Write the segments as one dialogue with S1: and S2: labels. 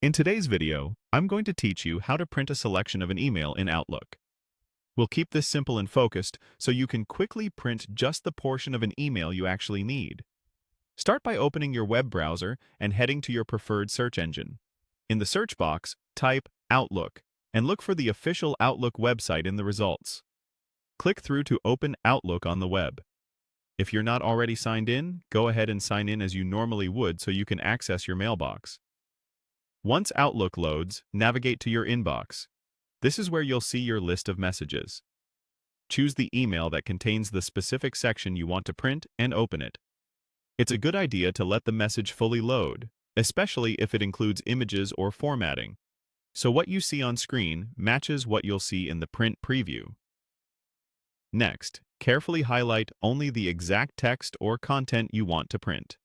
S1: In today's video, I'm going to teach you how to print a selection of an email in Outlook. We'll keep this simple and focused so you can quickly print just the portion of an email you actually need. Start by opening your web browser and heading to your preferred search engine. In the search box, type Outlook and look for the official Outlook website in the results. Click through to open Outlook on the web. If you're not already signed in, go ahead and sign in as you normally would so you can access your mailbox. Once Outlook loads, navigate to your inbox. This is where you'll see your list of messages. Choose the email that contains the specific section you want to print and open it. It's a good idea to let the message fully load, especially if it includes images or formatting, so what you see on screen matches what you'll see in the print preview. Next, carefully highlight only the exact text or content you want to print.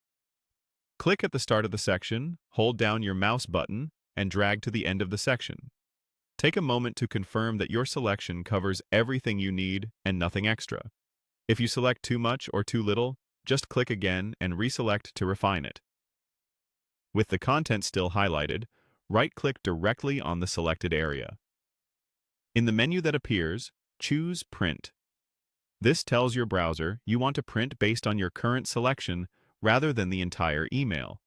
S1: Click at the start of the section, hold down your mouse button, and drag to the end of the section. Take a moment to confirm that your selection covers everything you need and nothing extra. If you select too much or too little, just click again and reselect to refine it. With the content still highlighted, right-click directly on the selected area. In the menu that appears, choose Print. This tells your browser you want to print based on your current selection rather than the entire email.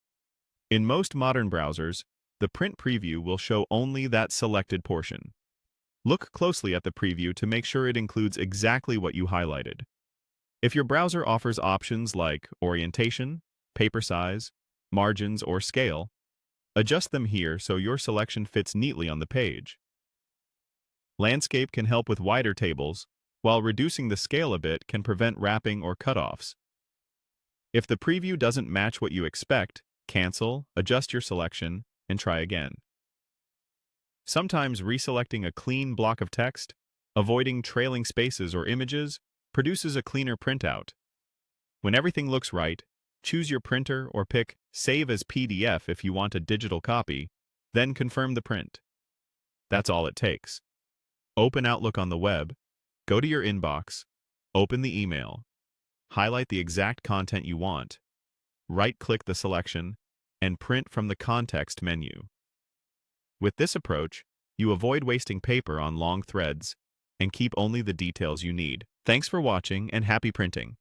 S1: In most modern browsers, the print preview will show only that selected portion. Look closely at the preview to make sure it includes exactly what you highlighted. If your browser offers options like orientation, paper size, margins, or scale, adjust them here so your selection fits neatly on the page. Landscape can help with wider tables, while reducing the scale a bit can prevent wrapping or cutoffs. If the preview doesn't match what you expect, cancel, adjust your selection, and try again. Sometimes reselecting a clean block of text, avoiding trailing spaces or images, produces a cleaner printout. When everything looks right, choose your printer or pick Save as PDF if you want a digital copy, then confirm the print. That's all it takes. Open Outlook on the web, go to your inbox, open the email, highlight the exact content you want, right-click the selection, and print from the context menu. With this approach, you avoid wasting paper on long threads and keep only the details you need. Thanks for watching and happy printing!